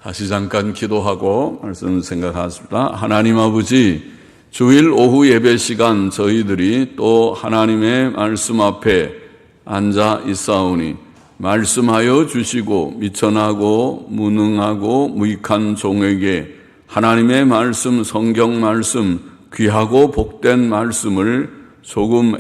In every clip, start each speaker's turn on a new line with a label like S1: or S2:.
S1: 다시 잠깐 기도하고 말씀을 생각하겠습니다. 하나님 아버지, 주일 오후 예배 시간 저희들이 또 하나님의 말씀 앞에 앉아 있사오니 말씀하여 주시고 미천하고 무능하고 무익한 종에게 하나님의 말씀, 성경 말씀, 귀하고 복된 말씀을 조금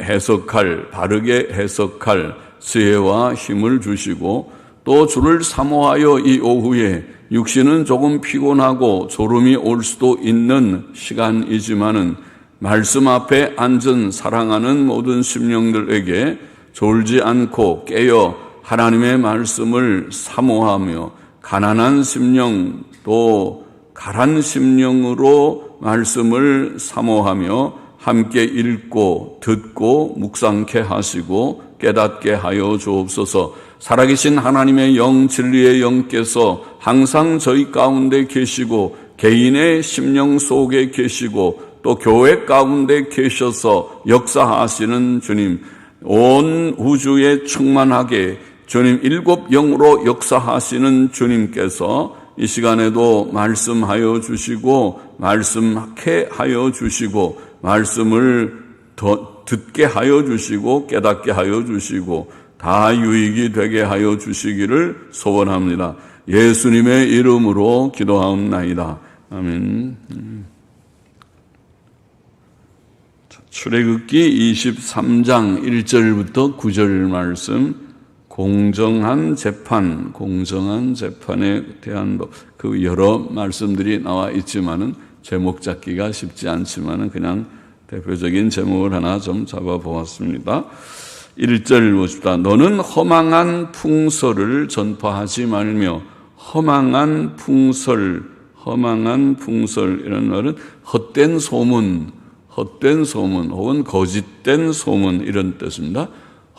S1: 바르게 해석할 지혜와 힘을 주시고 또 주를 사모하여 이 오후에 육신은 조금 피곤하고 졸음이 올 수도 있는 시간이지만은 말씀 앞에 앉은 사랑하는 모든 심령들에게 졸지 않고 깨어 하나님의 말씀을 사모하며 가난한 심령 또 가란 심령으로 말씀을 사모하며 함께 읽고 듣고 묵상케 하시고 깨닫게 하여 주옵소서. 살아계신 하나님의 영, 진리의 영께서 항상 저희 가운데 계시고 개인의 심령 속에 계시고 또 교회 가운데 계셔서 역사하시는 주님, 온 우주에 충만하게 주님 일곱 영으로 역사하시는 주님께서 이 시간에도 말씀하여 주시고 말씀하게 하여 주시고 말씀을 더 듣게 하여 주시고 깨닫게 하여 주시고 다 유익이 되게 하여 주시기를 소원합니다. 예수님의 이름으로 기도하옵나이다. 아멘. 출애굽기 23장 1절부터 9절 말씀, 공정한 재판에 대한 그 여러 말씀들이 나와 있지만은 제목 잡기가 쉽지 않지만은 그냥 대표적인 제목을 하나 좀 잡아보았습니다. 1절 보십시다. 너는 허망한 풍설을 전파하지 말며, 허망한 풍설 이런 말은 헛된 소문 혹은 거짓된 소문 이런 뜻입니다.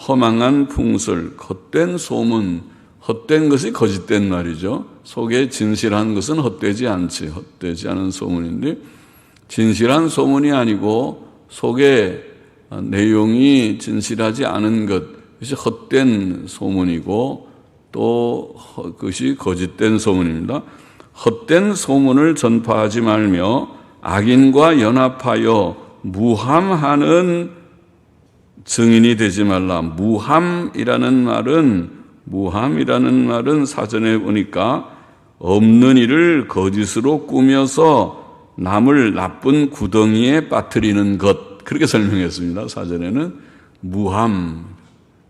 S1: 허망한 풍설, 헛된 소문, 헛된 것이 거짓된 말이죠. 속에 진실한 것은 헛되지 않은 소문인데 진실한 소문이 아니고 속에 내용이 진실하지 않은 것이 헛된 소문이고 또 그것이 거짓된 소문입니다. 헛된 소문을 전파하지 말며 악인과 연합하여 무함하는 증인이 되지 말라. 무함이라는 말은 사전에 보니까 없는 일을 거짓으로 꾸며서 남을 나쁜 구덩이에 빠뜨리는 것, 그렇게 설명했습니다. 사전에는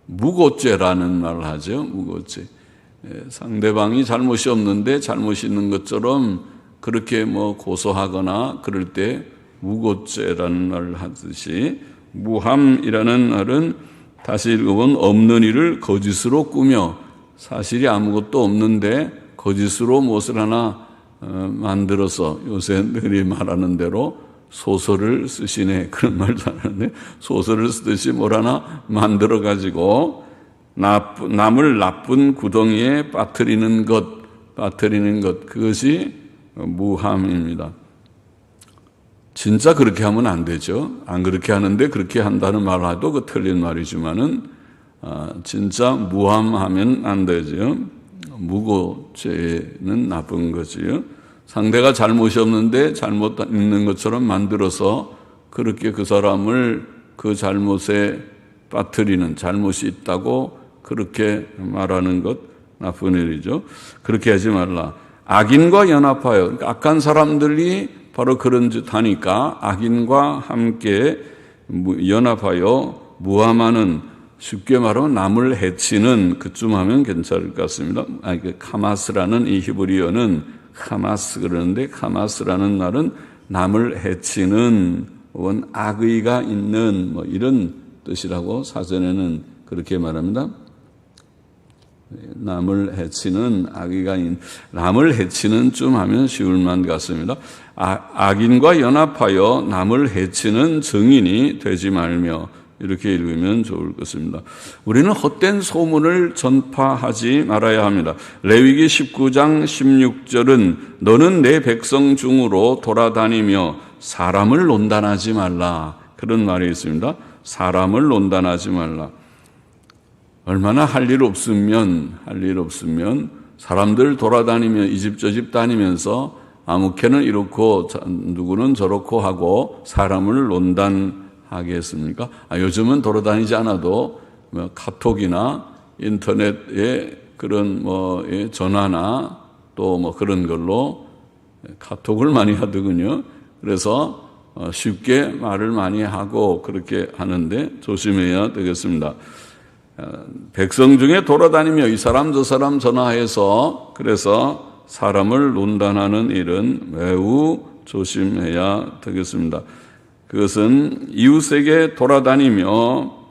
S1: 무고죄라는 말을 하죠. 무고죄. 상대방이 잘못이 없는데 잘못이 있는 것처럼 그렇게 고소하거나 그럴 때 무고죄라는 말을 하듯이 무함이라는 말은 다시 읽어본 없는 일을 거짓으로 꾸며 사실이 아무것도 없는데 거짓으로 무엇을 하나 만들어서 요새 늘이 말하는 대로 소설을 쓰시네 그런 말도 안 하는데 소설을 쓰듯이 뭘 하나 만들어 가지고 남을 나쁜 구덩이에 빠뜨리는 것 그것이 무함입니다. 진짜 그렇게 하면 안 되죠. 안 그렇게 하는데 그렇게 한다는 말도 그 틀린 말이지만은 진짜 무함하면 안 되죠. 무고죄는 나쁜 거지요. 상대가 잘못이 없는데 잘못 있는 것처럼 만들어서 그렇게 그 사람을 그 잘못에 빠뜨리는, 잘못이 있다고 그렇게 말하는 것 나쁜 일이죠. 그렇게 하지 말라. 악인과 연합하여, 그러니까 악한 사람들이 바로 그런 짓 하니까 악인과 함께 연합하여 무함하는, 쉽게 말하면 남을 해치는, 그쯤 하면 괜찮을 것 같습니다. 카마스라는 이 히브리어는 카마스 그러는데 카마스라는 말은 남을 해치는 혹은 악의가 있는 이런 뜻이라고 사전에는 그렇게 말합니다. 남을 해치는 악의가 있는, 남을 해치는 쯤 하면 쉬울 만 같습니다. 악인과 연합하여 남을 해치는 증인이 되지 말며, 이렇게 읽으면 좋을 것입니다. 우리는 헛된 소문을 전파하지 말아야 합니다. 레위기 19장 16절은 너는 내 백성 중으로 돌아다니며 사람을 논단하지 말라, 그런 말이 있습니다. 사람을 논단하지 말라. 얼마나 할 일 없으면 사람들 돌아다니며 이 집 저 집 다니면서 아무개는 이렇고 누구는 저렇고 하고 사람을 논단하겠습니까? 요즘은 돌아다니지 않아도 카톡이나 인터넷에 그런 전화나 또 그런 걸로 카톡을 많이 하더군요. 그래서 쉽게 말을 많이 하고 그렇게 하는데 조심해야 되겠습니다. 백성 중에 돌아다니며 이 사람 저 사람 전화해서 그래서 사람을 논단하는 일은 매우 조심해야 되겠습니다. 그것은 이웃에게 돌아다니며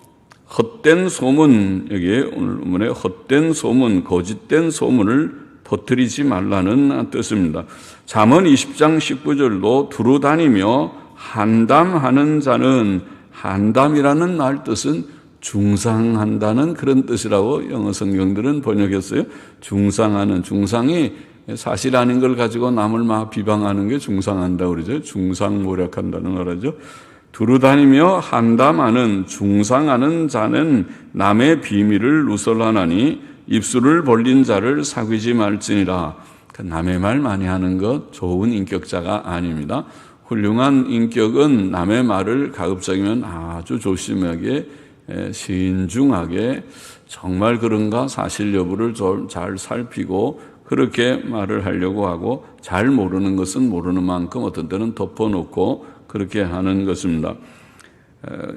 S1: 헛된 소문, 여기에 오늘 본문에 헛된 소문, 거짓된 소문을 퍼뜨리지 말라는 뜻입니다. 잠언 20장 19절도 두루 다니며 한담하는 자는, 한담이라는 말 뜻은 중상한다는 그런 뜻이라고 영어 성경들은 번역했어요. 중상하는, 중상이 사실 아닌 걸 가지고 남을 막 비방하는 게 중상한다고 그러죠. 중상모략한다는 말이죠. 두루 다니며 한담하는, 중상하는 자는 남의 비밀을 누설하나니 입술을 벌린 자를 사귀지 말지니라. 남의 말 많이 하는 것 좋은 인격자가 아닙니다. 훌륭한 인격은 남의 말을 가급적이면 아주 조심하게 신중하게 정말 그런가 사실 여부를 잘 살피고 그렇게 말을 하려고 하고 잘 모르는 것은 모르는 만큼 어떤 때는 덮어놓고 그렇게 하는 것입니다.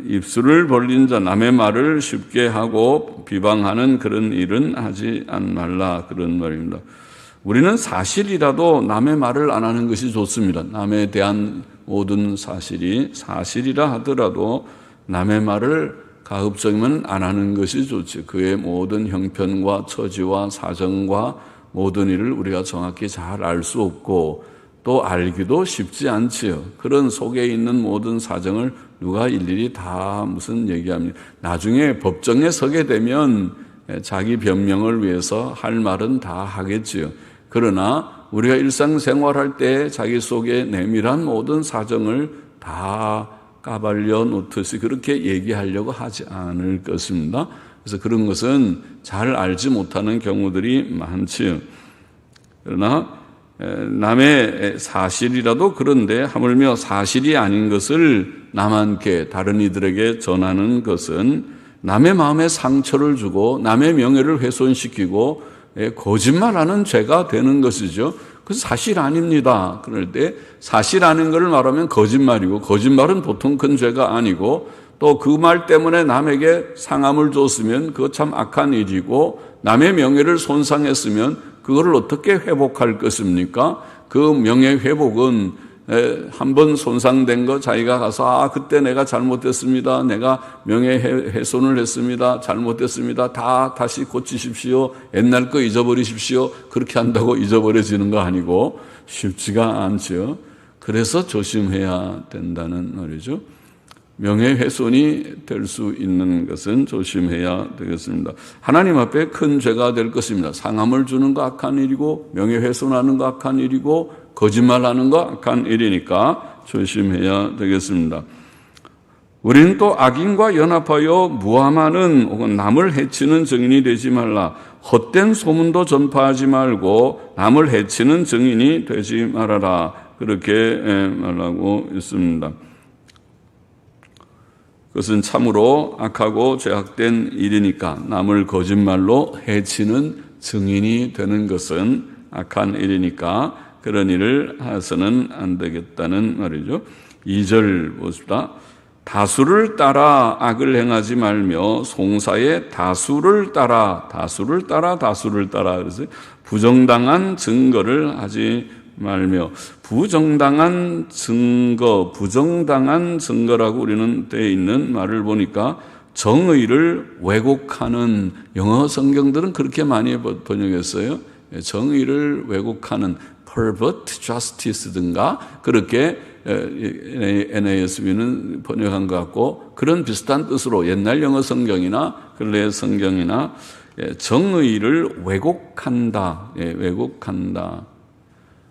S1: 입술을 벌린 자, 남의 말을 쉽게 하고 비방하는 그런 일은 하지 말라 그런 말입니다. 우리는 사실이라도 남의 말을 안 하는 것이 좋습니다. 남에 대한 모든 사실이 사실이라 하더라도 남의 말을 가급적이면 안 하는 것이 좋지. 그의 모든 형편과 처지와 사정과 모든 일을 우리가 정확히 잘 알 수 없고 또 알기도 쉽지 않지요. 그런 속에 있는 모든 사정을 누가 일일이 다 무슨 얘기합니까? 나중에 법정에 서게 되면 자기 변명을 위해서 할 말은 다 하겠지요. 그러나 우리가 일상생활할 때 자기 속에 내밀한 모든 사정을 다 까발려 놓듯이 그렇게 얘기하려고 하지 않을 것입니다. 그래서 그런 것은 잘 알지 못하는 경우들이 많지요. 그러나 남의 사실이라도 그런데 하물며 사실이 아닌 것을 남한테 다른 이들에게 전하는 것은 남의 마음에 상처를 주고 남의 명예를 훼손시키고 거짓말하는 죄가 되는 것이죠. 그래서 사실 아닙니다. 그럴 때 사실 아닌 것을 말하면 거짓말이고 거짓말은 보통 큰 죄가 아니고 또 그 말 때문에 남에게 상함을 줬으면 그거 참 악한 일이고 남의 명예를 손상했으면 그거를 어떻게 회복할 것입니까? 그 명예 회복은 한번 손상된 거 자기가 가서 그때 내가 잘못했습니다. 내가 명예훼손을 했습니다. 잘못했습니다. 다시 고치십시오. 옛날 거 잊어버리십시오. 그렇게 한다고 잊어버려지는 거 아니고 쉽지가 않죠. 그래서 조심해야 된다는 말이죠. 명예훼손이 될 수 있는 것은 조심해야 되겠습니다. 하나님 앞에 큰 죄가 될 것입니다. 상함을 주는 거 악한 일이고 명예훼손하는 거 악한 일이고 거짓말하는 거 악한 일이니까 조심해야 되겠습니다. 우리는 또 악인과 연합하여 무함하는 혹은 남을 해치는 증인이 되지 말라. 헛된 소문도 전파하지 말고 남을 해치는 증인이 되지 말아라. 그렇게 말하고 있습니다. 그것은 참으로 악하고 죄악된 일이니까 남을 거짓말로 해치는 증인이 되는 것은 악한 일이니까 그런 일을 해서는 안 되겠다는 말이죠. 2절 보십시다. 다수를 따라 악을 행하지 말며 송사의 다수를 따라 그래서 부정당한 증거를 하지 말며 부정당한 증거라고 우리는 되어 있는 말을 보니까 정의를 왜곡하는 영어 성경들은 그렇게 많이 번역했어요. 정의를 왜곡하는 pervert justice든가 그렇게 NASB는 번역한 것 같고 그런 비슷한 뜻으로 옛날 영어 성경이나 근래 성경이나 정의를 왜곡한다. 왜곡한다.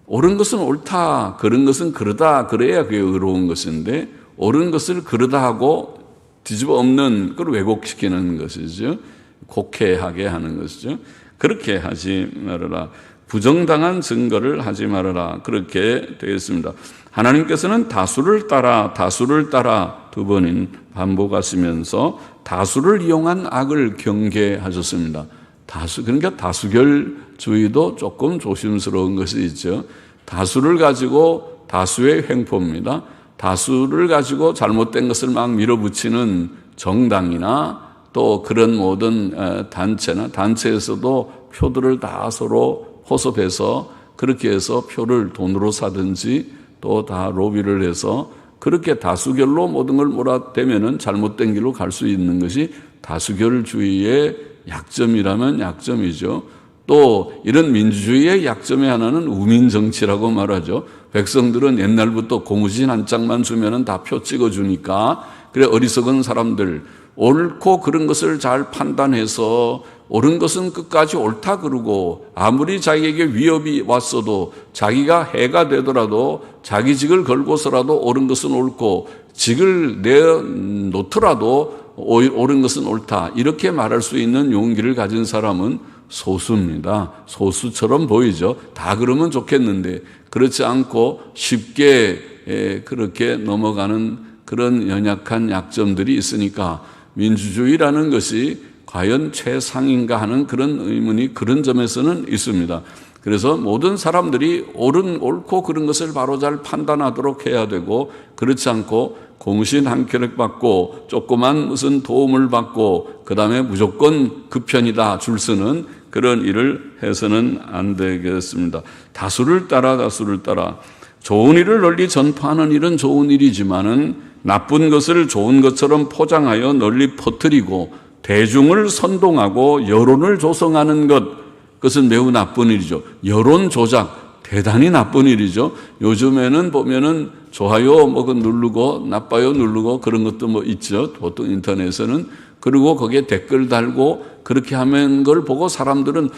S1: 옳은 것은 옳다. 그런 것은 그러다. 그래야 그게 의로운 것인데 옳은 것을 그러다 하고 뒤집어 엎는 그걸 왜곡시키는 것이죠. 곡해하게 하는 것이죠. 그렇게 하지 말아라. 부정당한 증거를 하지 말아라. 그렇게 되어 있습니다. 하나님께서는 다수를 따라 두 번인 반복하시면서 다수를 이용한 악을 경계하셨습니다. 그러니까 다수결주의도 조금 조심스러운 것이 있죠. 다수를 가지고 다수의 횡포입니다. 다수를 가지고 잘못된 것을 막 밀어붙이는 정당이나 또 그런 모든 단체에서도 표들을 다 서로 호섭해서 그렇게 해서 표를 돈으로 사든지 또 다 로비를 해서 그렇게 다수결로 모든 걸 몰아대면은 잘못된 길로 갈 수 있는 것이 다수결주의의 약점이라면 약점이죠. 또 이런 민주주의의 약점의 하나는 우민정치라고 말하죠. 백성들은 옛날부터 고무신 한 장만 주면은 다 표 찍어주니까 그래 어리석은 사람들 옳고 그런 것을 잘 판단해서 옳은 것은 끝까지 옳다 그러고 아무리 자기에게 위협이 왔어도 자기가 해가 되더라도 자기 직을 걸고서라도 옳은 것은 옳고 직을 내놓더라도 옳은 것은 옳다 이렇게 말할 수 있는 용기를 가진 사람은 소수입니다. 소수처럼 보이죠. 다 그러면 좋겠는데 그렇지 않고 쉽게 그렇게 넘어가는 그런 연약한 약점들이 있으니까 민주주의라는 것이 과연 최상인가 하는 그런 의문이 그런 점에서는 있습니다. 그래서 모든 사람들이 옳고 그런 것을 바로 잘 판단하도록 해야 되고 그렇지 않고 고무신 한 켤레 받고 조그만 무슨 도움을 받고 그 다음에 무조건 그 편이다 줄 서는 그런 일을 해서는 안 되겠습니다. 다수를 따라 좋은 일을 널리 전파하는 일은 좋은 일이지만은 나쁜 것을 좋은 것처럼 포장하여 널리 퍼뜨리고 대중을 선동하고 여론을 조성하는 그것은 매우 나쁜 일이죠. 여론 조작 대단히 나쁜 일이죠. 요즘에는 보면은 좋아요 누르고 나빠요 누르고 그런 것도 있죠. 보통 인터넷에는. 그리고 거기에 댓글 달고 그렇게 하면 걸 보고 사람들은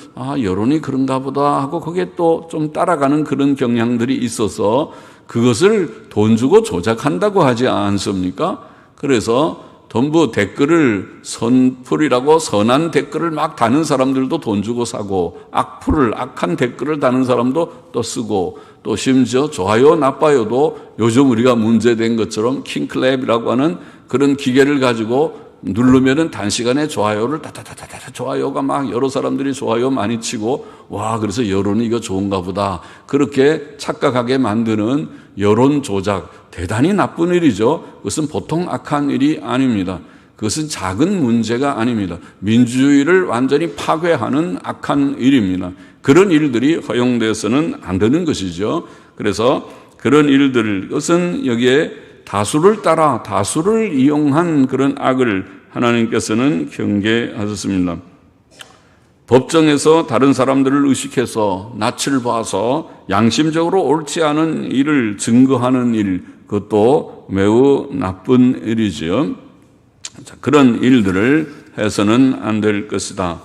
S1: 여론이 그런가 보다 하고 거기에 또 좀 따라가는 그런 경향들이 있어서 그것을 돈 주고 조작한다고 하지 않습니까? 그래서 전부 댓글을 선풀이라고 선한 댓글을 막 다는 사람들도 돈 주고 사고 악한 댓글을 다는 사람도 또 쓰고 또 심지어 좋아요 나빠요도 요즘 우리가 문제된 것처럼 킹클랩이라고 하는 그런 기계를 가지고 누르면은 단시간에 좋아요를 다다다다다 좋아요가 막 여러 사람들이 좋아요 많이 치고 와 그래서 여론이 이거 좋은가 보다 그렇게 착각하게 만드는 여론 조작 대단히 나쁜 일이죠. 그것은 보통 악한 일이 아닙니다. 그것은 작은 문제가 아닙니다. 민주주의를 완전히 파괴하는 악한 일입니다. 그런 일들이 허용돼서는 안 되는 것이죠. 그래서 그런 일들 그것은 여기에 다수를 따라 다수를 이용한 그런 악을 하나님께서는 경계하셨습니다. 법정에서 다른 사람들을 의식해서 낯을 봐서 양심적으로 옳지 않은 일을 증거하는 일 그것도 매우 나쁜 일이죠. 그런 일들을 해서는 안 될 것이다.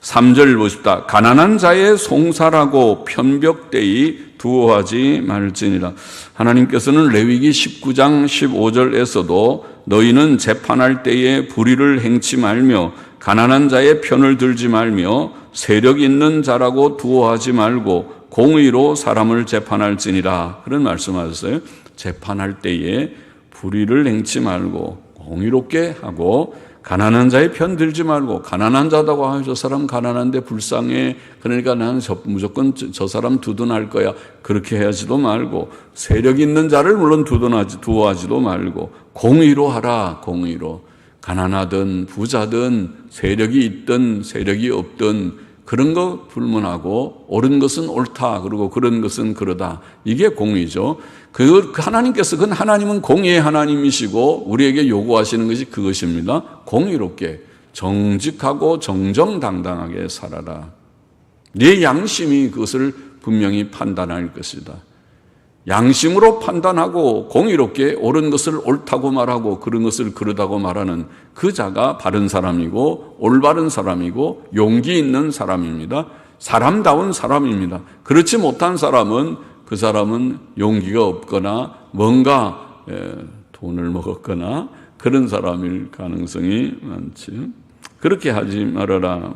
S1: 3절 보십시다. 가난한 자의 송사라고 편벽되이 두어하지 말지니라. 하나님께서는 레위기 19장 15절에서도 너희는 재판할 때에 불의를 행치 말며 가난한 자의 편을 들지 말며 세력 있는 자라고 두어하지 말고 공의로 사람을 재판할지니라. 그런 말씀하셨어요. 재판할 때에 불의를 행치 말고 공의롭게 하고 가난한 자의 편 들지 말고 가난한 자다고 저 사람 가난한데 불쌍해 그러니까 나는 무조건 저 사람 두둔할 거야 그렇게 해야지도 말고 세력 있는 자를 물론 두어하지도 말고 공의로 하라. 공의로 가난하든 부자든 세력이 있든 세력이 없든 그런 거 불문하고 옳은 것은 옳다 그리고 그런 것은 그러다 이게 공의죠. 하나님께서 하나님은 공의의 하나님이시고 우리에게 요구하시는 것이 그것입니다. 공의롭게 정직하고 정정당당하게 살아라. 네 양심이 그것을 분명히 판단할 것이다. 양심으로 판단하고 공의롭게 옳은 것을 옳다고 말하고 그런 것을 그러다고 말하는 그 자가 바른 사람이고 올바른 사람이고 용기 있는 사람입니다. 사람다운 사람입니다. 그렇지 못한 사람은 그 사람은 용기가 없거나 뭔가 돈을 먹었거나 그런 사람일 가능성이 많지. 그렇게 하지 말아라.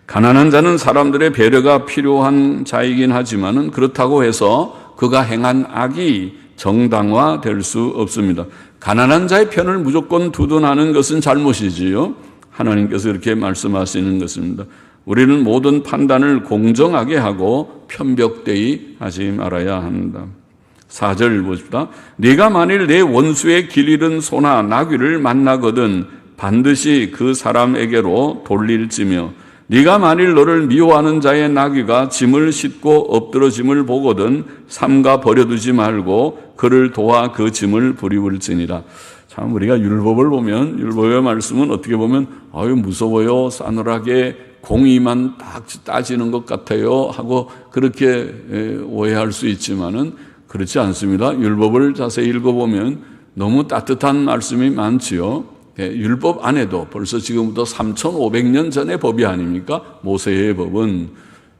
S1: 가난한 자는 사람들의 배려가 필요한 자이긴 하지만은 그렇다고 해서 그가 행한 악이 정당화될 수 없습니다. 가난한 자의 편을 무조건 두둔하는 것은 잘못이지요. 하나님께서 이렇게 말씀하시는 것입니다. 우리는 모든 판단을 공정하게 하고 편벽되이 하지 말아야 한다. 4절 보십시다. 네가 만일 내 원수의 길 잃은 소나 나귀를 만나거든 반드시 그 사람에게로 돌릴지며 네가 만일 너를 미워하는 자의 나귀가 짐을 싣고 엎드러짐을 보거든 삼가 버려두지 말고 그를 도와 그 짐을 부리울지니라. 참 우리가 율법을 보면 율법의 말씀은 어떻게 보면 아유 무서워요, 싸늘하게 공의만 딱 따지는 것 같아요 하고 그렇게 오해할 수 있지만은 그렇지 않습니다. 율법을 자세히 읽어보면 너무 따뜻한 말씀이 많지요. 율법 안에도 벌써 지금부터 3,500년 전의 법이 아닙니까? 모세의 법은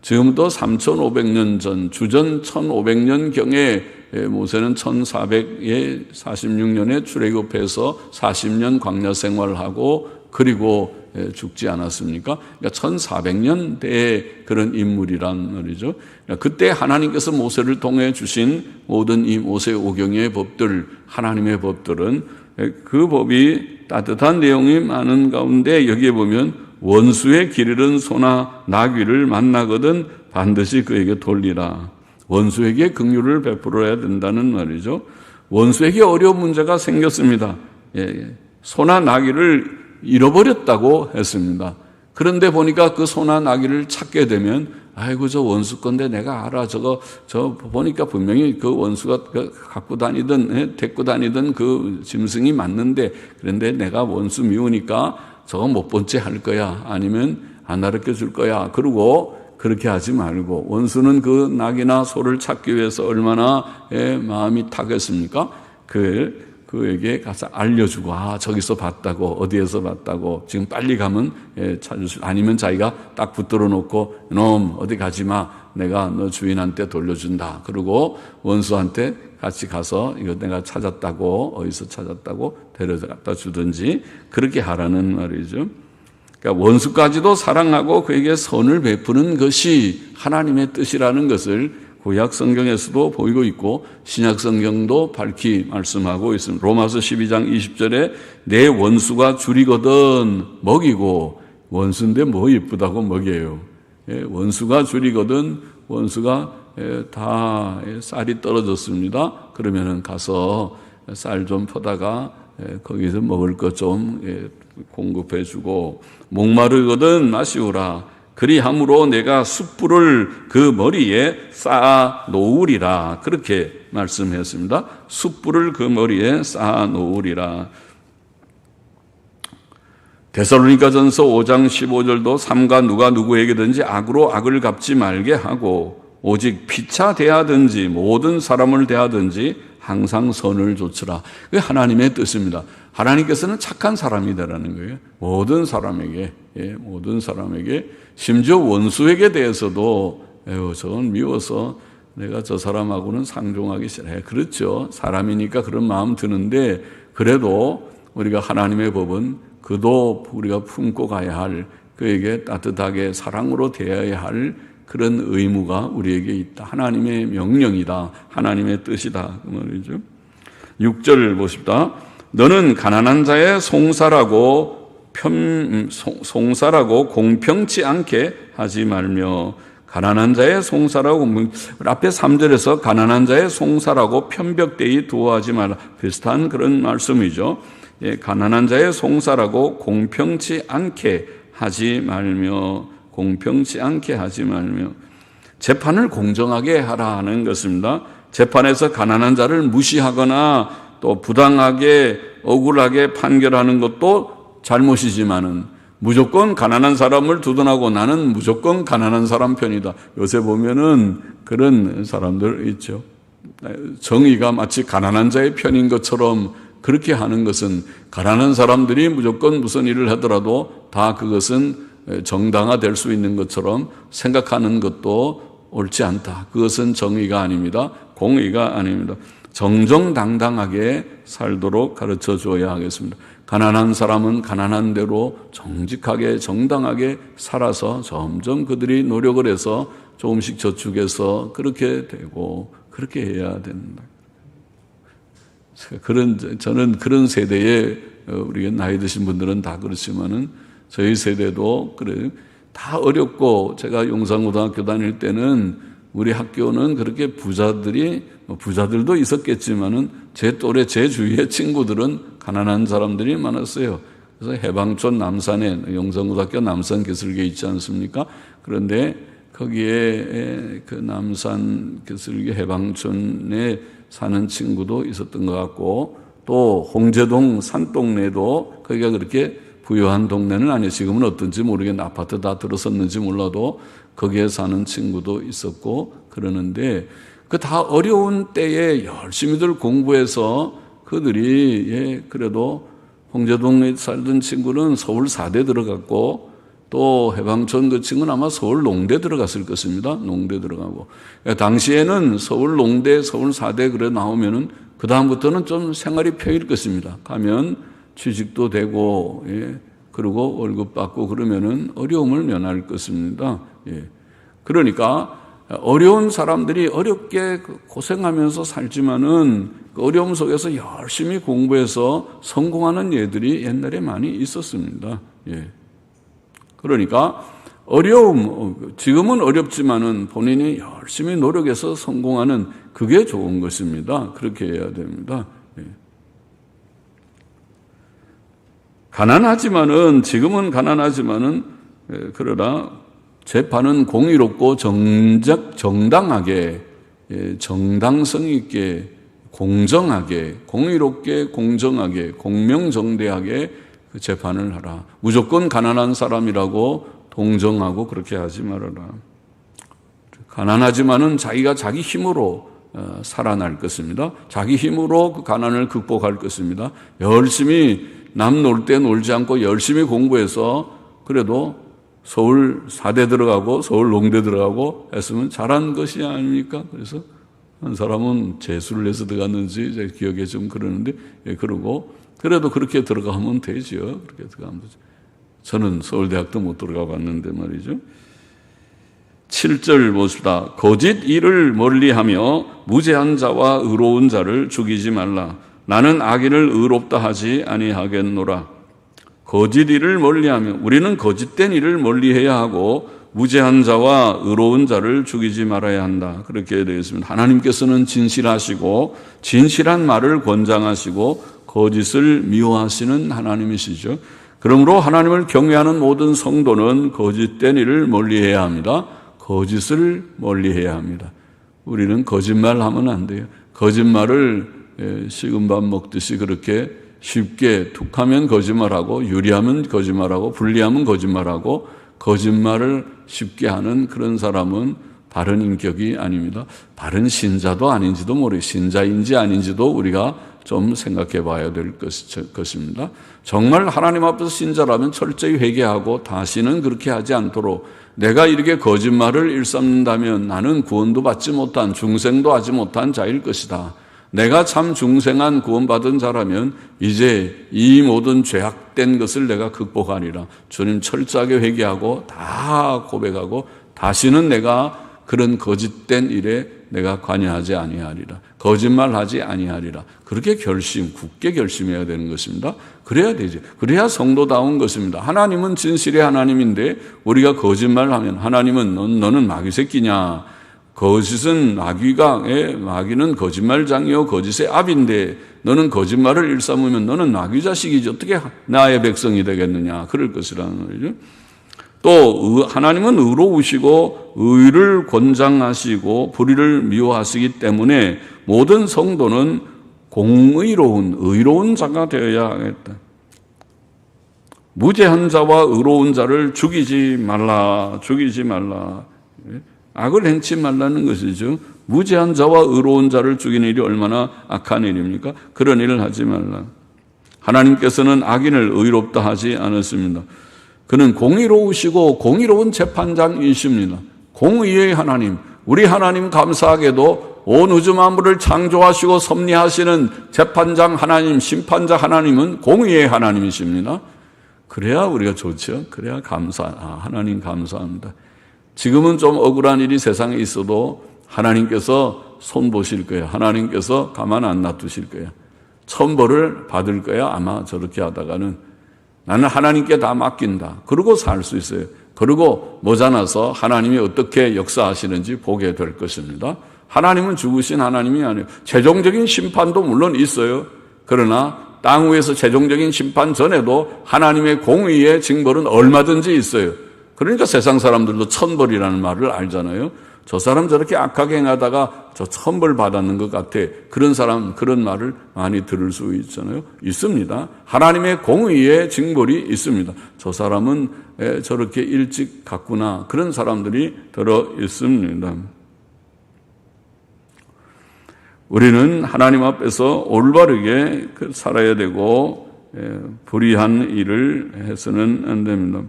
S1: 지금부터 3,500년 전, 주전 1,500년경에 모세는 1446년에 출애굽해서 40년 광야 생활하고 그리고 죽지 않았습니까? 그러니까 1400년대의 그런 인물이란 말이죠. 그때 하나님께서 모세를 통해 주신 모든 이 모세 오경의 법들, 하나님의 법들은 그 법이 따뜻한 내용이 많은 가운데 여기에 보면 원수의 길 잃은 소나 나귀를 만나거든 반드시 그에게 돌리라. 원수에게 긍휼을 베풀어야 된다는 말이죠. 원수에게 어려운 문제가 생겼습니다. 소나 나귀를 잃어버렸다고 했습니다. 그런데 보니까 그 소나 나귀를 찾게 되면 아이고 저 원수 건데 내가 알아. 저 보니까 분명히 그 원수가 갖고 다니던 데리고 다니던 그 짐승이 맞는데 그런데 내가 원수 미우니까 저거 못 본 채 할 거야. 아니면 안 가르쳐 줄 거야. 그러고 그렇게 하지 말고 원수는 그 낙이나 소를 찾기 위해서 얼마나 마음이 타겠습니까? 그에게 가서 알려주고 저기서 봤다고 어디에서 봤다고 지금 빨리 가면 찾을 수 아니면 자기가 딱 붙들어 놓고 놈 어디 가지 마 내가 너 주인한테 돌려준다. 그리고 원수한테 같이 가서 이거 내가 찾았다고 어디서 찾았다고 데려다 주든지 그렇게 하라는 말이죠. 그러니까 원수까지도 사랑하고 그에게 선을 베푸는 것이 하나님의 뜻이라는 것을 구약 성경에서도 보이고 있고 신약 성경도 밝히 말씀하고 있습니다. 로마서 12장 20절에 내 원수가 줄이거든 먹이고 원수인데 뭐 예쁘다고 먹여요. 원수가 줄이거든 원수가 다 쌀이 떨어졌습니다. 그러면은 가서 쌀 좀 퍼다가 거기서 먹을 것 좀 공급해 주고 목마르거든 마시우라. 그리함으로 내가 숯불을 그 머리에 쌓아 놓으리라. 그렇게 말씀했습니다. 숯불을 그 머리에 쌓아 놓으리라. 데살로니가전서 5장 15절도 삼가 누가 누구에게든지 악으로 악을 갚지 말게 하고 오직 피차 대하든지 모든 사람을 대하든지 항상 선을 조치라. 그게 하나님의 뜻입니다. 하나님께서는 착한 사람이다라는 거예요. 모든 사람에게 심지어 원수에게 대해서도 저건 미워서 내가 저 사람하고는 상종하기 싫어요. 그렇죠. 사람이니까 그런 마음 드는데 그래도 우리가 하나님의 법은 그도 우리가 품고 가야 할 그에게 따뜻하게 사랑으로 대해야 할 그런 의무가 우리에게 있다. 하나님의 명령이다. 하나님의 뜻이다. 그 말이죠. 6절 보십시다. 너는 가난한 자의 송사라고 공평치 않게 하지 말며 가난한 자의 송사라고 앞에 3절에서 가난한 자의 송사라고 편벽되이 두어하지 말라. 비슷한 그런 말씀이죠. 가난한 자의 송사라고 공평치 않게 하지 말며 재판을 공정하게 하라 하는 것입니다. 재판에서 가난한 자를 무시하거나 또 부당하게 억울하게 판결하는 것도 잘못이지만은 무조건 가난한 사람을 두둔하고 나는 무조건 가난한 사람 편이다. 요새 보면은 그런 사람들 있죠. 정의가 마치 가난한 자의 편인 것처럼 그렇게 하는 것은 가난한 사람들이 무조건 무슨 일을 하더라도 다 그것은 정당화될 수 있는 것처럼 생각하는 것도 옳지 않다. 그것은 정의가 아닙니다. 공의가 아닙니다. 정정당당하게 살도록 가르쳐 줘야 하겠습니다. 가난한 사람은 가난한 대로 정직하게 정당하게 살아서 점점 그들이 노력을 해서 조금씩 저축해서 그렇게 되고 그렇게 해야 된다. 저는 그런 세대에 우리 나이 드신 분들은 다 그렇지만은 저희 세대도 그래요. 다 어렵고 제가 용산고등학교 다닐 때는 우리 학교는 그렇게 부자들도 있었겠지만은 제 또래 제 주위의 친구들은 가난한 사람들이 많았어요. 그래서 해방촌 남산에 용산고등학교 남산 기술계 있지 않습니까? 그런데 거기에 그 남산 기술계 해방촌에 사는 친구도 있었던 것 같고 또 홍제동 산동네도 거기가 그렇게 부유한 동네는 아니에요. 지금은 어떤지 모르겠는데 아파트 다 들어섰는지 몰라도 거기에 사는 친구도 있었고 그러는데 그 다 어려운 때에 열심히들 공부해서 그들이 그래도 홍제동에 살던 친구는 서울 4대 들어갔고 또 해방촌 그 친구는 아마 서울 농대 들어갔을 것입니다. 농대 들어가고 당시에는 서울 농대, 서울 4대 그래 나오면은 그 다음부터는 좀 생활이 편할 것입니다. 가면 취직도 되고 그리고 월급 받고 그러면은 어려움을 면할 것입니다. 그러니까 어려운 사람들이 어렵게 고생하면서 살지만은 그 어려움 속에서 열심히 공부해서 성공하는 예들이 옛날에 많이 있었습니다. 그러니까 지금은 어렵지만은 본인이 열심히 노력해서 성공하는 그게 좋은 것입니다. 그렇게 해야 됩니다. 지금은 가난하지만은 그러나 재판은 공의롭고 정당하게, 정당성 있게, 공정하게, 공의롭게, 공정하게, 공명정대하게 그 재판을 하라. 무조건 가난한 사람이라고 동정하고 그렇게 하지 말아라. 가난하지만은 자기가 자기 힘으로 살아날 것입니다. 자기 힘으로 그 가난을 극복할 것입니다. 열심히 남 놀 때 놀지 않고 열심히 공부해서 그래도 서울 4대 들어가고 서울 농대 들어가고 했으면 잘한 것이 아닙니까? 그래서 한 사람은 재수를 해서 들어갔는지 제 기억에 좀 그러는데 그러고 그래도 그렇게 들어가면 되죠. 그렇게 들어가면 되죠. 저는 서울대학도 못 들어가 봤는데 말이죠. 7절 봅시다. 거짓 일을 멀리하며 무죄한 자와 의로운 자를 죽이지 말라. 나는 악인을 의롭다 하지 아니하겠노라. 거짓 일을 멀리하며 우리는 거짓된 일을 멀리해야 하고 무죄한 자와 의로운 자를 죽이지 말아야 한다. 그렇게 되어 있습니다. 하나님께서는 진실하시고 진실한 말을 권장하시고 거짓을 미워하시는 하나님이시죠. 그러므로 하나님을 경외하는 모든 성도는 거짓된 일을 멀리해야 합니다. 거짓을 멀리해야 합니다. 우리는 거짓말하면 안 돼요. 거짓말을 식은 밥 먹듯이 그렇게 쉽게 툭하면 거짓말하고 유리하면 거짓말하고 불리하면 거짓말하고 거짓말을 쉽게 하는 그런 사람은 바른 인격이 아닙니다. 바른 신자도 아닌지도 모르겠어요. 신자인지 아닌지도 우리가 좀 생각해 봐야 될 것입니다. 정말 하나님 앞에서 신자라면 철저히 회개하고 다시는 그렇게 하지 않도록 내가 이렇게 거짓말을 일삼는다면 나는 구원도 받지 못한 중생도 하지 못한 자일 것이다. 내가 참 중생한 구원받은 자라면 이제 이 모든 죄악된 것을 내가 극복하리라. 주님 철저하게 회개하고 다 고백하고 다시는 내가 그런 거짓된 일에 내가 관여하지 아니하리라. 거짓말하지 아니하리라. 그렇게 굳게 결심해야 되는 것입니다. 그래야 되죠. 그래야 성도다운 것입니다. 하나님은 진실의 하나님인데 우리가 거짓말하면 하나님은 너는 마귀 새끼냐? 거짓은 마귀는 거짓말장이요 거짓의 압인데 너는 거짓말을 일삼으면 너는 마귀 자식이지 어떻게 나의 백성이 되겠느냐 그럴 것이라는 거죠. 또 하나님은 의로우시고 의를 권장하시고 불의를 미워하시기 때문에 모든 성도는 의로운 자가 되어야 하겠다. 무죄한 자와 의로운 자를 죽이지 말라. 악을 행치 말라는 것이죠. 무죄한 자와 의로운 자를 죽이는 일이 얼마나 악한 일입니까? 그런 일을 하지 말라. 하나님께서는 악인을 의롭다 하지 않았습니다. 그는 공의로우시고 공의로운 재판장이십니다. 공의의 하나님, 우리 하나님 감사하게도 온 우주 만물을 창조하시고 섭리하시는 재판장 하나님, 심판자 하나님은 공의의 하나님이십니다. 그래야 우리가 좋죠. 그래야 하나님 감사합니다. 지금은 좀 억울한 일이 세상에 있어도 하나님께서 손 보실 거예요. 하나님께서 가만 안 놔두실 거예요. 천벌을 받을 거야. 아마 저렇게 하다가는 나는 하나님께 다 맡긴다. 그러고 살 수 있어요. 그리고 모자라서 하나님이 어떻게 역사하시는지 보게 될 것입니다. 하나님은 죽으신 하나님이 아니에요. 최종적인 심판도 물론 있어요. 그러나 땅 위에서 최종적인 심판 전에도 하나님의 공의의 징벌은 얼마든지 있어요. 그러니까 세상 사람들도 천벌이라는 말을 알잖아요. 저 사람 저렇게 악하게 행하다가 저 천벌 받았는 것 같아. 그런 사람, 그런 말을 많이 들을 수 있잖아요. 있습니다. 하나님의 공의의 징벌이 있습니다. 저 사람은 저렇게 일찍 갔구나. 그런 사람들이 들어 있습니다. 우리는 하나님 앞에서 올바르게 살아야 되고 불의한 일을 해서는 안 됩니다.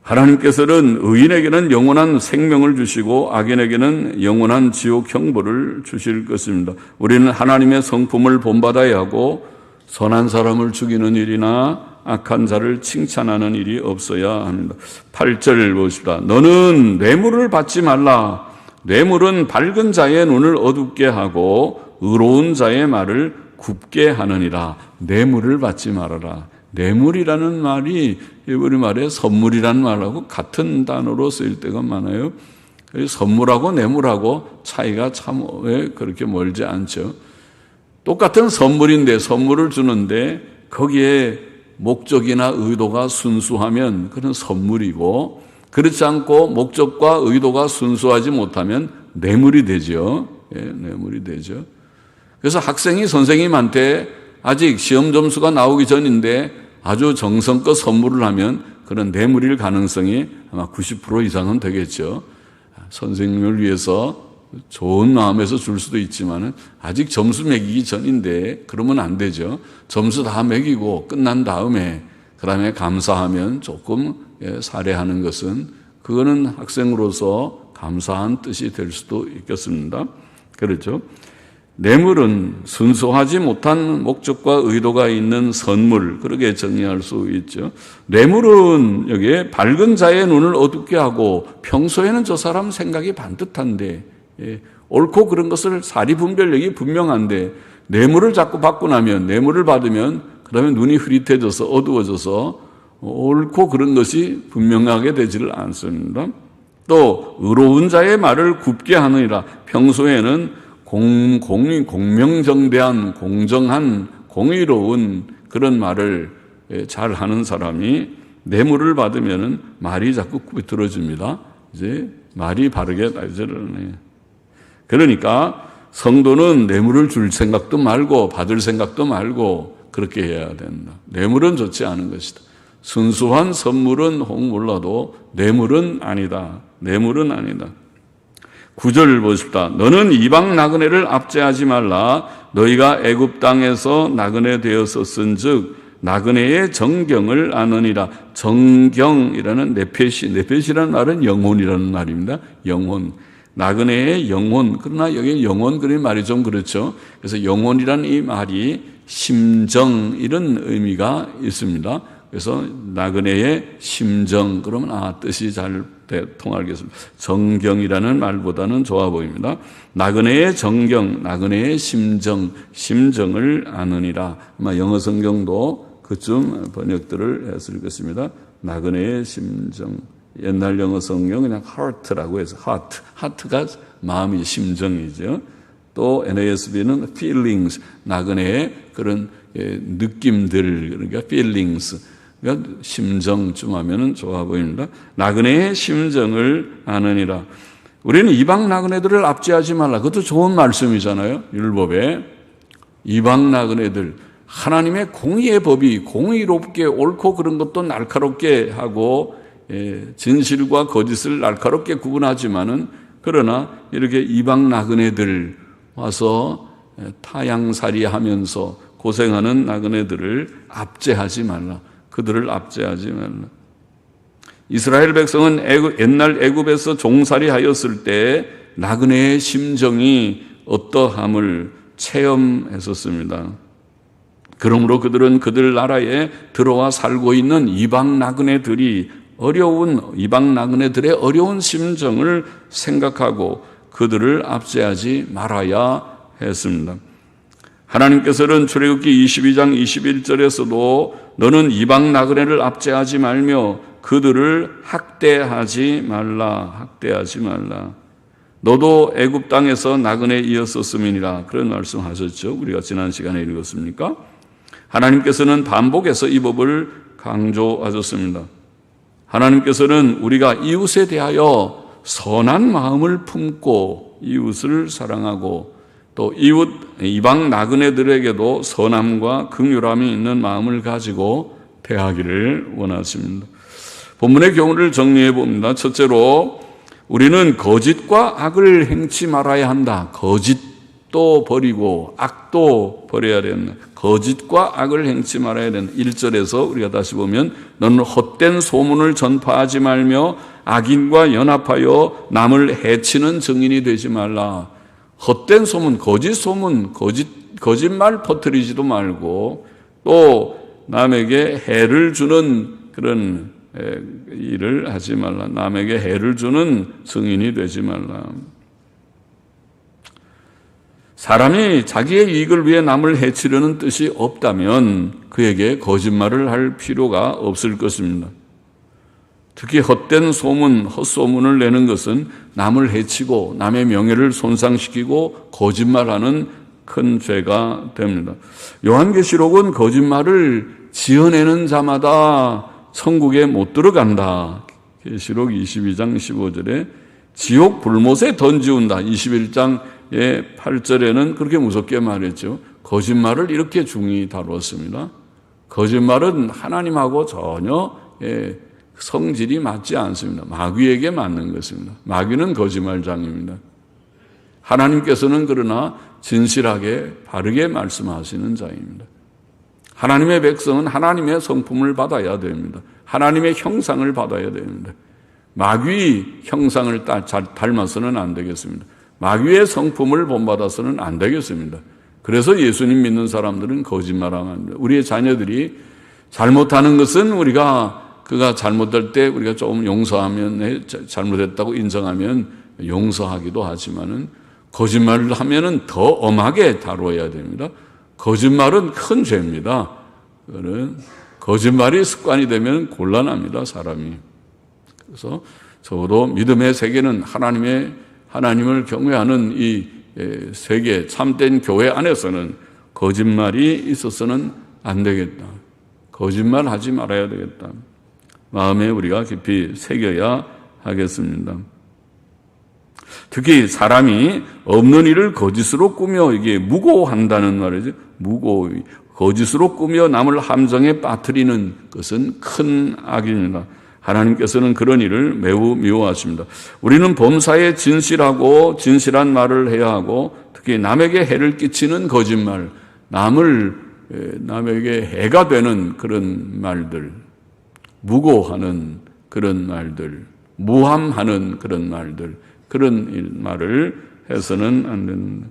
S1: 하나님께서는 의인에게는 영원한 생명을 주시고 악인에게는 영원한 지옥 형벌을 주실 것입니다. 우리는 하나님의 성품을 본받아야 하고 선한 사람을 죽이는 일이나 악한 자를 칭찬하는 일이 없어야 합니다. 8절 보십시다. 너는 뇌물을 받지 말라. 뇌물은 밝은 자의 눈을 어둡게 하고 의로운 자의 말을 굽게 하느니라. 뇌물을 받지 말아라. 뇌물이라는 말이 우리말에 선물이라는 말하고 같은 단어로 쓰일 때가 많아요. 선물하고 뇌물하고 차이가 참 그렇게 멀지 않죠. 똑같은 선물인데 선물을 주는데 거기에 목적이나 의도가 순수하면 그건 선물이고 그렇지 않고 목적과 의도가 순수하지 못하면 뇌물이 되죠. 뇌물이 되죠. 그래서 학생이 선생님한테 아직 시험 점수가 나오기 전인데 아주 정성껏 선물을 하면 그런 뇌물일 가능성이 아마 90% 이상은 되겠죠. 선생님을 위해서 좋은 마음에서 줄 수도 있지만 아직 점수 매기기 전인데 그러면 안 되죠. 점수 다 매기고 끝난 다음에 그다음에 감사하면 조금 살해하는 것은 그거는 학생으로서 감사한 뜻이 될 수도 있겠습니다. 그렇죠. 뇌물은 순수하지 못한 목적과 의도가 있는 선물, 그렇게 정리할 수 있죠. 뇌물은 여기에 밝은 자의 눈을 어둡게 하고 평소에는 저 사람 생각이 반듯한데 옳고 그런 것을 사리분별력이 분명한데 뇌물을 자꾸 받고 나면 뇌물을 받으면 그 다음에 눈이 흐릿해져서 어두워져서 옳고 그런 것이 분명하게 되지를 않습니다. 또 의로운 자의 말을 굽게 하느니라. 평소에는 공명정대한 공정한 공의로운 그런 말을 잘 하는 사람이 뇌물을 받으면 말이 자꾸 삐뚤어집니다. 이제 말이 바르게 나지를. 그러니까 성도는 뇌물을 줄 생각도 말고 받을 생각도 말고 그렇게 해야 된다. 뇌물은 좋지 않은 것이다. 순수한 선물은 혹 몰라도 뇌물은 아니다. 뇌물은 아니다. 9절 보십시다. 너는 이방 나그네를 압제하지 말라. 너희가 애굽 땅에서 나그네 되었었은즉 나그네의 정경을 아느니라. 정경이라는 네펫이라는 말은 영혼이라는 말입니다. 영혼. 나그네의 영혼. 그러나 여기 영혼 그런 말이 좀 그렇죠. 그래서 영혼이라는 이 말이 심정 이런 의미가 있습니다. 그래서 나그네의 심정 그러면 뜻이 잘 통하겠습니다. 정경이라는 말보다는 좋아 보입니다. 나그네의 정경, 나그네의 심정, 심정을 아느니라. 아마 영어 성경도 그쯤 번역들을 했을 것입니다. 나그네의 심정. 옛날 영어 성경 그냥 heart라고 해서 heart가 마음이 심정이죠. 또 NASB는 feelings, 나그네의 그런 느낌들, 그러니까 feelings. 그러니까 심정쯤 하면은 좋아 보입니다. 나그네의 심정을 아느니라. 우리는 이방 나그네들을 압제하지 말라. 그것도 좋은 말씀이잖아요. 율법에. 이방 나그네들. 하나님의 공의의 법이 공의롭게 옳고 그런 것도 날카롭게 하고 진실과 거짓을 날카롭게 구분하지만은 그러나 이렇게 이방 나그네들 와서 타양살이 하면서 고생하는 나그네들을 압제하지 말라. 그들을 압제하지 말라. 이스라엘 백성은 옛날 애굽에서 종살이 하였을 때 나그네의 심정이 어떠함을 체험했었습니다. 그러므로 그들은 그들 나라에 들어와 살고 있는 이방 나그네들의 어려운 심정을 생각하고 그들을 압제하지 말아야 했습니다. 하나님께서는 출애굽기 22장 21절에서도 너는 이방 나그네를 압제하지 말며 그들을 학대하지 말라. 너도 애굽 땅에서 나그네이었었음이니라. 그런 말씀하셨죠. 우리가 지난 시간에 읽었습니까? 하나님께서는 반복해서 이 법을 강조하셨습니다. 하나님께서는 우리가 이웃에 대하여 선한 마음을 품고 이웃을 사랑하고 또 이방 나그네들에게도 선함과 긍휼함이 있는 마음을 가지고 대하기를 원하십니다. 본문의 교훈을 정리해 봅니다. 첫째로 우리는 거짓과 악을 행치 말아야 한다. 거짓도 버리고 악도 버려야 된다. 거짓과 악을 행치 말아야 된다. 1절에서 우리가 다시 보면 너는 헛된 소문을 전파하지 말며 악인과 연합하여 남을 해치는 증인이 되지 말라. 헛된 소문, 거짓말 퍼뜨리지도 말고 또 남에게 해를 주는 그런 일을 하지 말라. 남에게 해를 주는 증인이 되지 말라. 사람이 자기의 이익을 위해 남을 해치려는 뜻이 없다면 그에게 거짓말을 할 필요가 없을 것입니다. 특히 헛된 소문, 헛소문을 내는 것은 남을 해치고 남의 명예를 손상시키고 거짓말하는 큰 죄가 됩니다. 요한계시록은 거짓말을 지어내는 자마다 천국에 못 들어간다. 계시록 22장 15절에 지옥 불못에 던지운다. 21장 8절에는 그렇게 무섭게 말했죠. 거짓말을 이렇게 중히 다루었습니다. 거짓말은 하나님하고 전혀 성질이 맞지 않습니다. 마귀에게 맞는 것입니다. 마귀는 거짓말장입니다. 하나님께서는 그러나 진실하게 바르게 말씀하시는 자입니다. 하나님의 백성은 하나님의 성품을 받아야 됩니다. 하나님의 형상을 받아야 됩니다. 마귀의 형상을 닮아서는 안 되겠습니다. 마귀의 성품을 본받아서는 안 되겠습니다. 그래서 예수님 믿는 사람들은 거짓말하면 안 돼요. 우리의 자녀들이 잘못하는 것은 그가 잘못할 때 우리가 조금 용서하면, 잘못했다고 인정하면 용서하기도 하지만은 거짓말을 하면은 더 엄하게 다루어야 됩니다. 거짓말은 큰 죄입니다. 거짓말이 습관이 되면 곤란합니다, 사람이. 그래서 적어도 믿음의 세계는 하나님을 경외하는 이 세계, 참된 교회 안에서는 거짓말이 있어서는 안 되겠다. 거짓말하지 말아야 되겠다. 마음에 우리가 깊이 새겨야 하겠습니다. 특히 사람이 없는 일을 거짓으로 꾸며 이게 무고한다는 말이죠. 거짓으로 꾸며 남을 함정에 빠뜨리는 것은 큰 악입니다. 하나님께서는 그런 일을 매우 미워하십니다. 우리는 범사에 진실하고 진실한 말을 해야 하고 특히 남에게 해를 끼치는 거짓말, 남에게 해가 되는 그런 말들, 무고하는 그런 말들, 무함하는 그런 말들, 그런 말을 해서는 안 됩니다.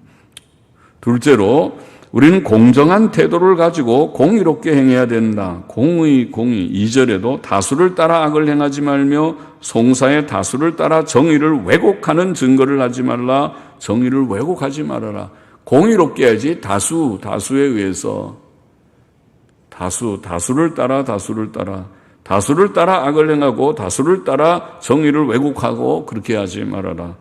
S1: 둘째로 우리는 공정한 태도를 가지고 공의롭게 행해야 된다. 공의 2절에도 다수를 따라 악을 행하지 말며 송사의 다수를 따라 정의를 왜곡하는 증거를 하지 말라. 정의를 왜곡하지 말아라. 공의롭게 해야지 다수에 의해서 다수를 따라 악을 행하고 다수를 따라 정의를 왜곡하고 그렇게 하지 말아라.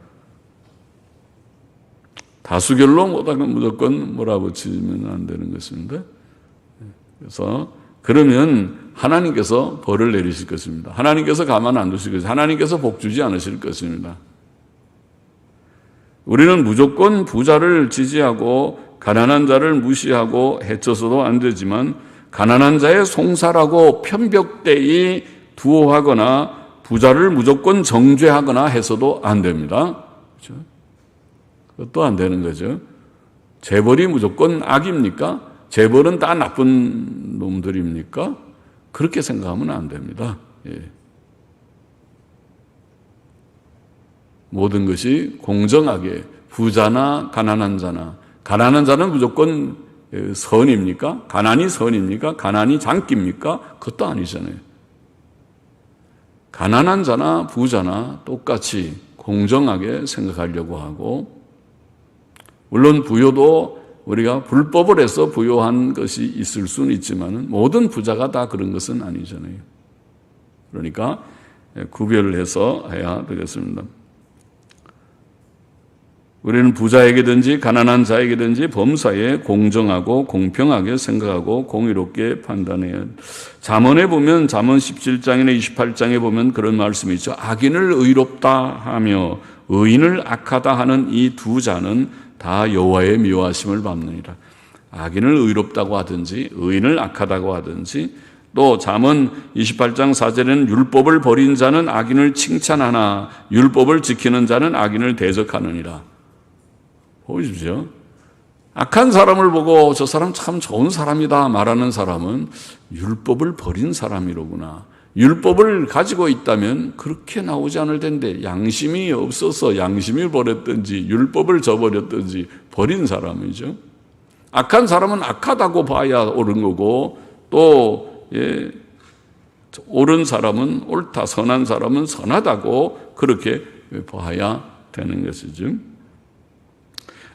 S1: 다수결로 못하면 무조건 몰아붙이면 안 되는 것입니다. 그래서 그러면 하나님께서 벌을 내리실 것입니다. 하나님께서 가만 안 두실 것입니다. 하나님께서 복 주지 않으실 것입니다. 우리는 무조건 부자를 지지하고 가난한 자를 무시하고 해쳐서도 안 되지만 가난한 자의 송사라고 편벽되이 두어하거나 부자를 무조건 정죄하거나 해서도 안 됩니다. 그렇죠? 그것도 안 되는 거죠. 재벌이 무조건 악입니까? 재벌은 다 나쁜 놈들입니까? 그렇게 생각하면 안 됩니다. 예. 모든 것이 공정하게 부자나 가난한 자는 무조건 선입니까? 가난이 선입니까? 가난이 장기입니까? 그것도 아니잖아요. 가난한 자나 부자나 똑같이 공정하게 생각하려고 하고, 물론 부요도 우리가 불법을 해서 부요한 것이 있을 수는 있지만 모든 부자가 다 그런 것은 아니잖아요. 그러니까 구별을 해서 해야 되겠습니다. 우리는 부자에게든지 가난한 자에게든지 범사에 공정하고 공평하게 생각하고 공의롭게 판단해야 해요. 잠언에 보면 잠언 17장이나 28장에 보면 그런 말씀이 있죠. 악인을 의롭다 하며 의인을 악하다 하는 이 두 자는 다 여호와의 미워하심을 받느니라. 악인을 의롭다고 하든지 의인을 악하다고 하든지, 또 잠언 28장 4절에는 율법을 버린 자는 악인을 칭찬하나 율법을 지키는 자는 악인을 대적하느니라. 보십시오. 악한 사람을 보고 저 사람 참 좋은 사람이다 말하는 사람은 율법을 버린 사람이로구나. 율법을 가지고 있다면 그렇게 나오지 않을 텐데 양심이 없어서 양심이 버렸든지 율법을 저버렸든지 버린 사람이죠. 악한 사람은 악하다고 봐야 옳은 거고, 또 옳은 사람은 옳다, 선한 사람은 선하다고 그렇게 봐야 되는 것이죠.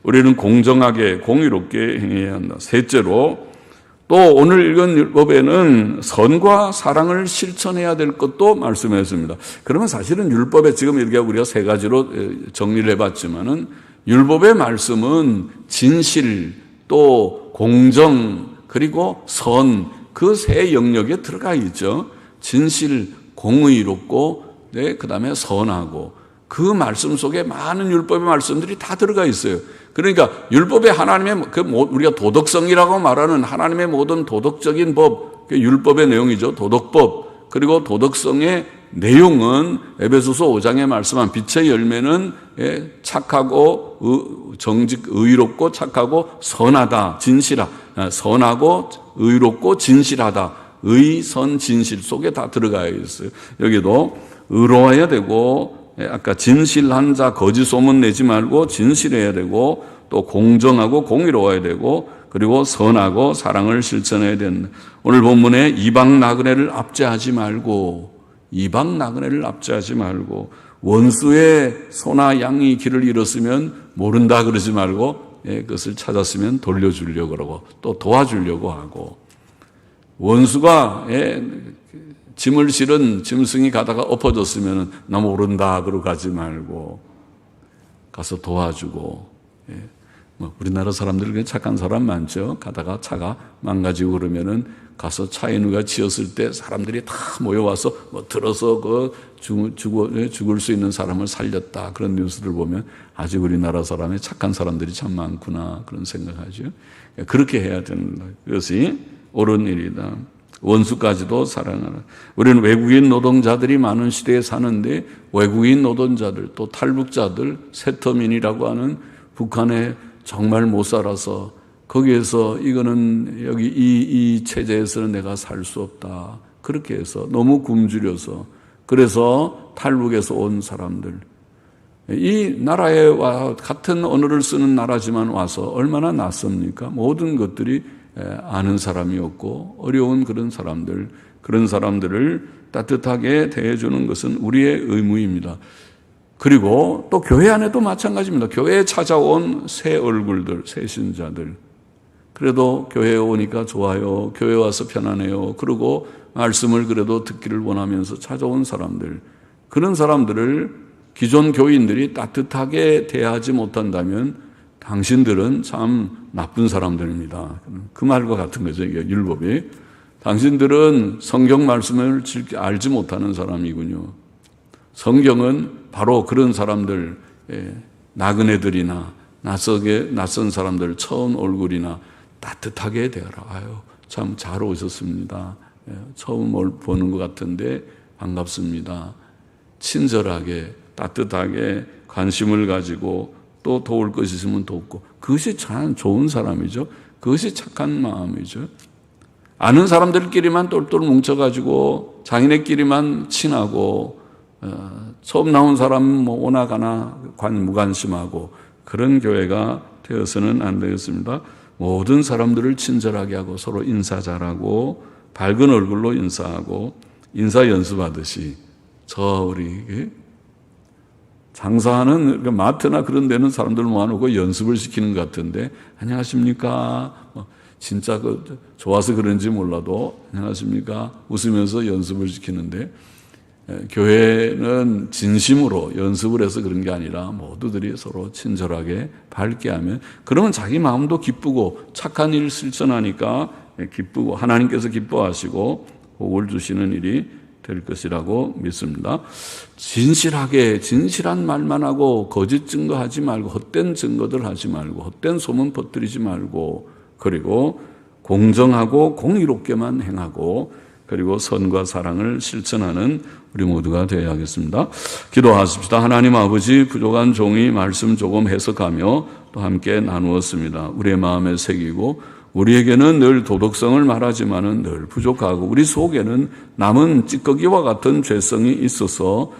S1: 우리는 공정하게 공의롭게 행해야 한다. 셋째로, 또 오늘 읽은 율법에는 선과 사랑을 실천해야 될 것도 말씀했습니다. 그러면 사실은 율법에 지금 이렇게 우리가 세 가지로 정리를 해봤지만은, 율법의 말씀은 진실, 또 공정, 그리고 선, 그 세 영역에 들어가 있죠. 진실, 공의롭고, 그 다음에 선하고, 그 말씀 속에 많은 율법의 말씀들이 다 들어가 있어요. 그러니까 율법의 하나님의 우리가 도덕성이라고 말하는 하나님의 모든 도덕적인 법, 율법의 내용이죠. 도덕법. 그리고 도덕성의 내용은 에베소서 5장에 말씀한 빛의 열매는 착하고 정직, 의롭고 착하고 선하다, 진실하다. 선하고 의롭고 진실하다. 의, 선, 진실 속에 다 들어가 있어요. 여기도 의로워야 되고, 아까 진실한 자 거짓 소문 내지 말고 진실해야 되고, 또 공정하고 공의로워야 되고, 그리고 선하고 사랑을 실천해야 된다. 오늘 본문에 이방 나그네를 압제하지 말고, 원수의 소나 양이 길을 잃었으면 모른다 그러지 말고, 그것을 찾았으면 돌려주려고 그러고, 또 도와주려고 하고, 원수가 짐을 실은 짐승이 가다가 엎어졌으면 나 모른다 그러고 가지 말고 가서 도와주고. 우리나라 사람들 착한 사람 많죠. 가다가 차가 망가지고 그러면은 가서 차에 누가 치였을 때 사람들이 다 모여와서 들어서 죽을 수 있는 사람을 살렸다, 그런 뉴스를 보면 아직 우리나라 사람의 착한 사람들이 참 많구나 그런 생각하죠. 그렇게 해야 되는 거예요. 그것이 옳은 일이다. 원수까지도 사랑하라. 우리는 외국인 노동자들이 많은 시대에 사는데, 외국인 노동자들, 또 탈북자들, 세터민이라고 하는 북한에 정말 못 살아서 거기에서 이거는 여기 이 체제에서는 내가 살 수 없다, 그렇게 해서 너무 굶주려서, 그래서 탈북에서 온 사람들, 이 나라에 와 같은 언어를 쓰는 나라지만 와서 얼마나 낯섭니까? 모든 것들이 아는 사람이 없고 어려운 그런 사람들을 따뜻하게 대해주는 것은 우리의 의무입니다. 그리고 또 교회 안에도 마찬가지입니다. 교회에 찾아온 새 얼굴들, 새 신자들, 그래도 교회에 오니까 좋아요, 교회 와서 편안해요, 그리고 말씀을 그래도 듣기를 원하면서 찾아온 사람들, 그런 사람들을 기존 교인들이 따뜻하게 대하지 못한다면 당신들은 참 나쁜 사람들입니다. 그 말과 같은 거죠, 이게 율법이. 당신들은 성경 말씀을 알지 못하는 사람이군요. 성경은 바로 그런 사람들, 나그네들이나 낯선 사람들, 처음 얼굴이나 따뜻하게 대하라. 아유, 참 잘 오셨습니다. 처음 보는 것 같은데 반갑습니다. 친절하게, 따뜻하게 관심을 가지고 또 도울 것이 있으면 돕고, 그것이 참 좋은 사람이죠. 그것이 착한 마음이죠. 아는 사람들끼리만 똘똘 뭉쳐가지고 자기네끼리만 친하고 처음 나온 사람은 뭐 오나 가나 무관심하고 그런 교회가 되어서는 안 되겠습니다. 모든 사람들을 친절하게 하고 서로 인사 잘하고 밝은 얼굴로 인사하고 인사 연습하듯이 우리 장사하는 마트나 그런 데는 사람들 모아놓고 연습을 시키는 것 같은데 안녕하십니까? 진짜 좋아서 그런지 몰라도 안녕하십니까? 웃으면서 연습을 시키는데 교회는 진심으로 연습을 해서 그런 게 아니라 모두들이 서로 친절하게 밝게 하면 그러면 자기 마음도 기쁘고 착한 일 실천하니까 기쁘고 하나님께서 기뻐하시고 복을 주시는 일이 될 것이라고 믿습니다. 진실한 말만 하고 거짓 증거하지 말고 헛된 증거들 하지 말고 헛된 소문 퍼뜨리지 말고 그리고 공정하고 공의롭게만 행하고 그리고 선과 사랑을 실천하는 우리 모두가 되어야겠습니다. 기도하십시다. 하나님 아버지, 부족한 종이 말씀 조금 해석하며 또 함께 나누었습니다. 우리의 마음에 새기고 우리에게는 늘 도덕성을 말하지만은 늘 부족하고 우리 속에는 남은 찌꺼기와 같은 죄성이 있어서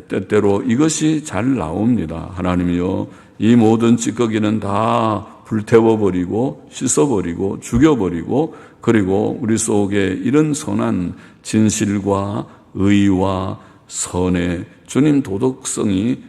S1: 때때로 이것이 잘 나옵니다. 하나님이여, 이 모든 찌꺼기는 다 불태워버리고 씻어버리고 죽여버리고 그리고 우리 속에 이런 선한 진실과 의와 선의 주님 도덕성이